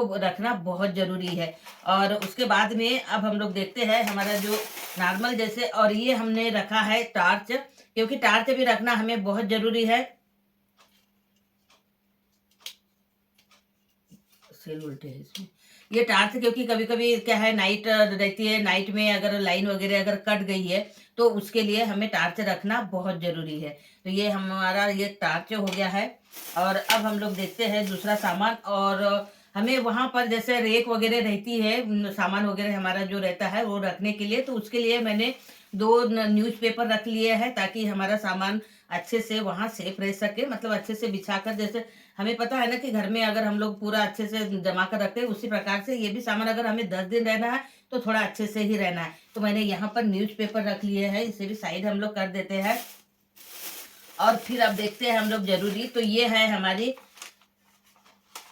को रखना बहुत ज़रूरी है। और उसके बाद में अब हम लोग देखते हैं हमारा जो नॉर्मल जैसे, और ये हमने रखा है टार्च, क्योंकि टार्च भी रखना हमें बहुत ज़रूरी है। सेल उल्टे है इसमें। ये टार्च क्योंकि कभी-कभी क्या है, नाइट रहती है, नाइट में अगर लाइन वगैरह अगर कट गई है, तो उसके लिए हमें टार्च रखना बहुत ज़रूरी है। तो ये हमारा ये टार्च हो गया है। और अब हम लोग देखते हैं दूसरा सामान। और हमें वहाँ पर जैसे रेक वगैरह रहती है, सामान वगैरह हमारा जो रहता है वो रखने के लिए, तो उसके लिए मैंने 2 न्यूज़पेपर रख लिए हैं, ताकि हमारा सामान अच्छे से वहाँ सेफ रह सके। मतलब अच्छे से बिछाकर, जैसे हमें पता है ना कि घर में अगर हम लोग पूरा अच्छे से जमा कर रखते हैं, उसी प्रकार से ये भी सामान अगर हमें 10 दिन रहना है, तो थोड़ा अच्छे से ही रहना है। तो मैंने यहाँ पर न्यूज़पेपर रख लिए हैं, इसे भी साइड हम लोग कर देते हैं। और फिर अब देखते हैं हम लोग ज़रूरी, तो ये है हमारी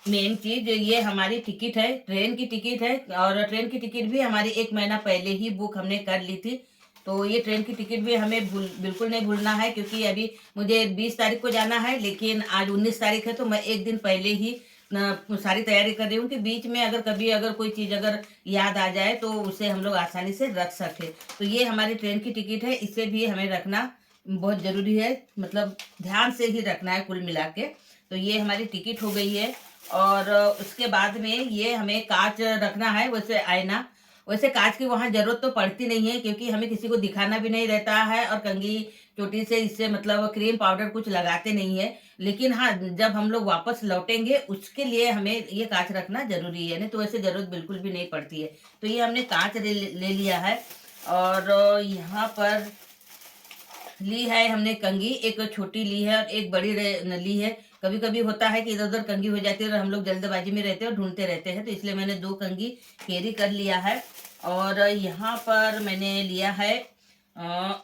मेन चीज़, ये हमारी टिकट है, ट्रेन की टिकट है। और ट्रेन की टिकट भी हमारी 1 महीना पहले ही बुक हमने कर ली थी। तो ये ट्रेन की टिकट भी हमें बिल्कुल नहीं भूलना है, क्योंकि अभी मुझे 20 तारीख को जाना है, लेकिन आज 19 तारीख है, तो मैं 1 दिन पहले ही सारी तैयारी कर रही हूँ कि बीच में अगर कभी अगर कोई चीज़ अगर याद आ जाए, तो उसे हम लोग आसानी से रख सकें। तो ये हमारी ट्रेन की टिकट है, इसे भी हमें रखना बहुत ज़रूरी है, मतलब ध्यान से ही रखना है कुल मिला के। तो ये हमारी टिकट हो गई है। और उसके बाद में ये हमें कांच रखना है, वैसे आईना। वैसे कांच की वहाँ ज़रूरत तो पड़ती नहीं है, क्योंकि हमें किसी को दिखाना भी नहीं रहता है, और कंघी चोटी से इससे मतलब क्रीम पाउडर कुछ लगाते नहीं है। लेकिन हाँ, जब हम लोग वापस लौटेंगे उसके लिए हमें ये कांच रखना ज़रूरी है, नहीं तो वैसे ज़रूरत बिल्कुल भी नहीं पड़ती है। तो ये हमने कांच ले लिया है। और यहाँ पर ली है हमने कंघी, एक छोटी ली है और एक बड़ी ली है। कभी-कभी होता है कि इधर-उधर कंघी हो जाती है, और हम लोग जल्दबाजी में रहते हैं और ढूँढते रहते हैं, तो इसलिए मैंने 2 कंघी कैरी कर लिया है। और यहाँ पर मैंने लिया है अ,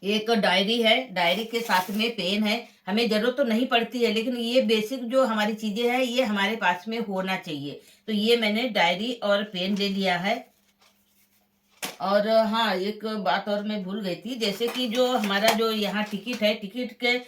एक डायरी है, डायरी के साथ में पेन है। हमें ज़रूरत तो नहीं पड़ती है, लेकिन ये बेसिक जो हमारी चीज़ें हैं, ये हमारे पास में होना चाहिए। तो ये मैंने डायरी और पेन ले लिया है। और हाँ, एक बात और मैं भूल गई थी, जैसे कि जो हमारा जो यहाँ टिकट है, टिकट के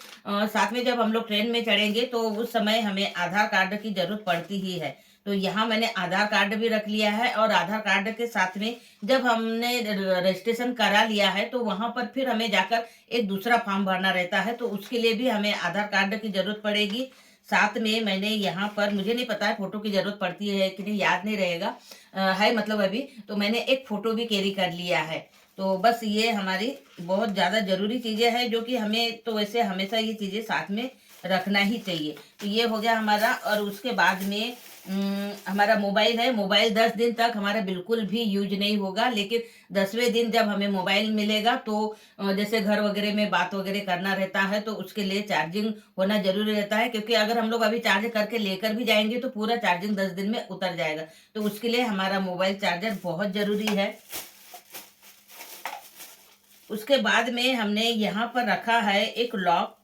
साथ में जब हम लोग ट्रेन में चढ़ेंगे, तो उस समय हमें आधार कार्ड की ज़रूरत पड़ती ही है। तो यहाँ मैंने आधार कार्ड भी रख लिया है। और आधार कार्ड के साथ में जब हमने रजिस्ट्रेशन करा लिया है, तो वहाँ पर फिर हमें जाकर एक दूसरा फॉर्म भरना रहता है, तो उसके लिए भी हमें आधार कार्ड की ज़रूरत पड़ेगी। साथ में मैंने यहाँ पर, मुझे नहीं पता है फ़ोटो की ज़रूरत पड़ती है कि नहीं, याद नहीं रहेगा। है मतलब अभी, तो मैंने एक फ़ोटो भी कैरी कर लिया है। तो बस ये हमारी बहुत ज़्यादा ज़रूरी चीज़ें हैं, जो कि हमें तो वैसे हमेशा ये चीज़ें साथ में रखना ही चाहिए। तो ये हो गया हमारा। और उसके बाद में हमारा मोबाइल है। मोबाइल 10 दिन तक हमारा बिल्कुल भी यूज़ नहीं होगा, लेकिन 10वें दिन जब हमें मोबाइल मिलेगा, तो जैसे घर वगैरह में बात वगैरह करना रहता है, तो उसके लिए चार्जिंग होना ज़रूरी रहता है, क्योंकि अगर हम लोग अभी चार्ज करके लेकर भी जाएँगे, तो पूरा चार्जिंग 10 दिन में उतर जाएगा। तो उसके लिए हमारा मोबाइल चार्जर बहुत ज़रूरी है। उसके बाद में हमने यहाँ पर रखा है एक लॉक,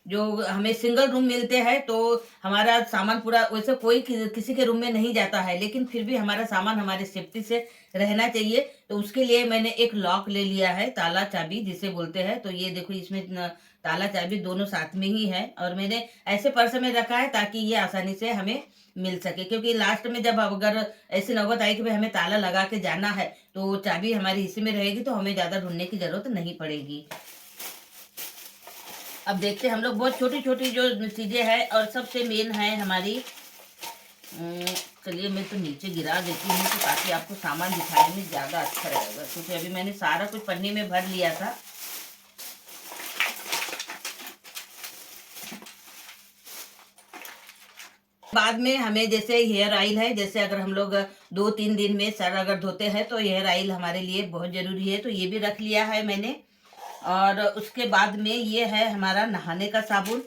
जो हमें सिंगल रूम मिलते हैं, तो हमारा सामान पूरा, वैसे कोई किसी के रूम में नहीं जाता है, लेकिन फिर भी हमारा सामान हमारे सेफ्टी से रहना चाहिए। तो उसके लिए मैंने एक लॉक ले लिया है, ताला चाबी जिसे बोलते हैं। तो ये देखो, इसमें ताला चाबी दोनों साथ में ही है, और मैंने ऐसे पर्स में रखा है ताकि ये आसानी से हमें मिल सके, क्योंकि लास्ट में जब अगर ऐसी नौबत आई कि भाई हमें ताला लगा के जाना है, तो चाबी हमारी इसी में रहेगी, तो हमें ज़्यादा ढूंढने की ज़रूरत नहीं पड़ेगी। अब देखते हैं हम लोग, बहुत छोटी-छोटी जो चीज़ें हैं, और सबसे मेन है हमारी चलिए मैं तो नीचे गिरा देती हूँ, तो ताकि आपको सामान दिखाने में ज़्यादा अच्छा रहेगा, क्योंकि अभी मैंने सारा कुछ पन्नी में भर लिया था। बाद में हमें जैसे हेयर ऑयल है, जैसे अगर हम लोग 2-3 दिन में सर अगर धोते हैं, तो हेयर ऑयल हमारे लिए बहुत ज़रूरी है, तो ये भी रख लिया है मैंने। और उसके बाद में ये है हमारा नहाने का साबुन,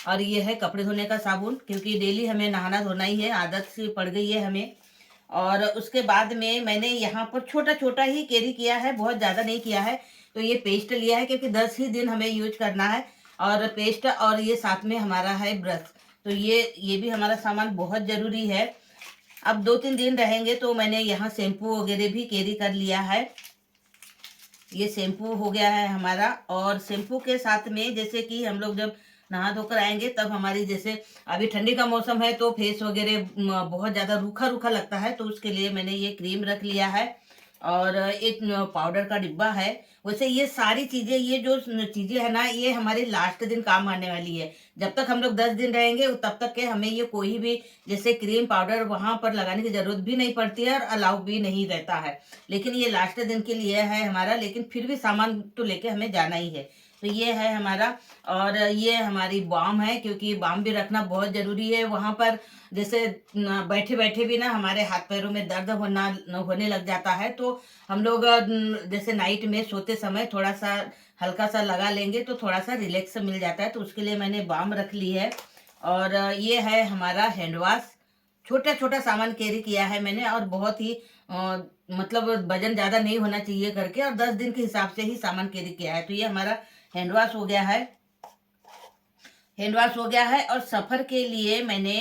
और ये है कपड़े धोने का साबुन, क्योंकि डेली हमें नहाना धोना ही है, आदत सी पड़ गई है हमें। और उसके बाद में मैंने यहाँ पर छोटा-छोटा ही कैरी किया है, बहुत ज़्यादा नहीं किया है। तो ये पेस्ट लिया है, क्योंकि 10 ही दिन हमें यूज़ करना है, और पेस्ट, और ये साथ में हमारा है ब्रश। तो ये भी हमारा सामान बहुत ज़रूरी है। अब 2-3 दिन रहेंगे, तो मैंने यहाँ शैम्पू वगैरह भी कैरी कर लिया है। ये शैम्पू हो गया है हमारा। और शैम्पू के साथ में, जैसे कि हम लोग जब नहा धोकर आएंगे तब हमारी, जैसे अभी ठंडी का मौसम है तो फेस वगैरह बहुत ज़्यादा रूखा रूखा लगता है, तो उसके लिए मैंने ये क्रीम रख लिया है। और एक पाउडर का डिब्बा है। वैसे ये सारी चीज़ें, ये जो चीज़ें है ना, ये हमारे लास्ट दिन काम आने वाली है। जब तक हम लोग 10 दिन रहेंगे तब तक के हमें ये कोई भी जैसे क्रीम पाउडर वहाँ पर लगाने की ज़रूरत भी नहीं पड़ती है और अलाउ भी नहीं रहता है। लेकिन ये लास्ट दिन के लिए है हमारा, लेकिन फिर भी सामान तो लेके हमें जाना ही है। तो ये है हमारा। और ये हमारी बाम है, क्योंकि बाम भी रखना बहुत ज़रूरी है वहाँ पर। जैसे बैठे बैठे भी ना हमारे हाथ पैरों में दर्द होने लग जाता है, तो हम लोग जैसे नाइट में सोते समय थोड़ा सा हल्का सा लगा लेंगे तो थोड़ा सा रिलैक्स मिल जाता है, तो उसके लिए मैंने बाम रख ली है। और ये है हमारा हैंड वॉश। छोटा छोटा सामान कैरी किया है मैंने, और बहुत ही मतलब वजन ज़्यादा नहीं होना चाहिए करके, और 10 दिन के हिसाब से ही सामान कैरी किया है। तो ये हमारा हैंड वॉश हो गया है। हैंड वॉश हो गया है। और सफ़र के लिए मैंने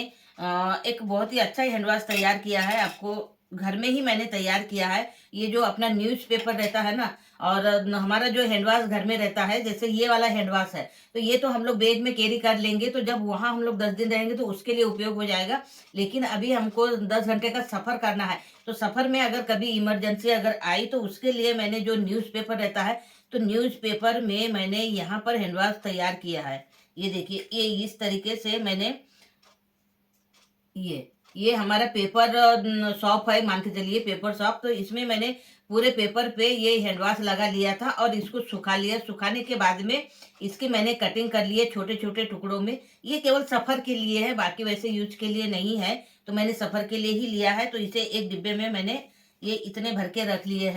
एक बहुत ही अच्छा हैंड वॉश तैयार किया है, आपको घर में ही मैंने तैयार किया है। ये जो अपना न्यूज़पेपर रहता है ना, और हमारा जो हैंड वॉश घर में रहता है, जैसे ये वाला हैंड वॉश है, तो ये तो हम लोग बैग में कैरी कर लेंगे, तो जब वहाँ हम लोग 10 दिन रहेंगे तो उसके लिए उपयोग हो जाएगा। लेकिन अभी हमको 10 घंटे का सफ़र करना है, तो सफ़र में अगर कभी इमरजेंसी अगर आई तो उसके लिए मैंने जो न्यूज़पेपर रहता है, तो न्यूज़पेपर में मैंने यहाँ पर हैंड वॉश तैयार किया है। ये देखिए, ये इस तरीके से मैंने ये हमारा पेपर शॉप है, मान के चलिए पेपर शॉप। तो इसमें मैंने पूरे पेपर पे ये हैंड वॉश लगा लिया था और इसको सुखा लिया। सुखाने के बाद में इसकी मैंने कटिंग कर ली है छोटे छोटे टुकड़ों में। ये केवल सफ़र के लिए है, बाकी वैसे यूज के लिए नहीं है। तो मैंने सफ़र के लिए ही लिया है, तो इसे एक डिब्बे में मैंने ये इतने भर के रख लिए हैं।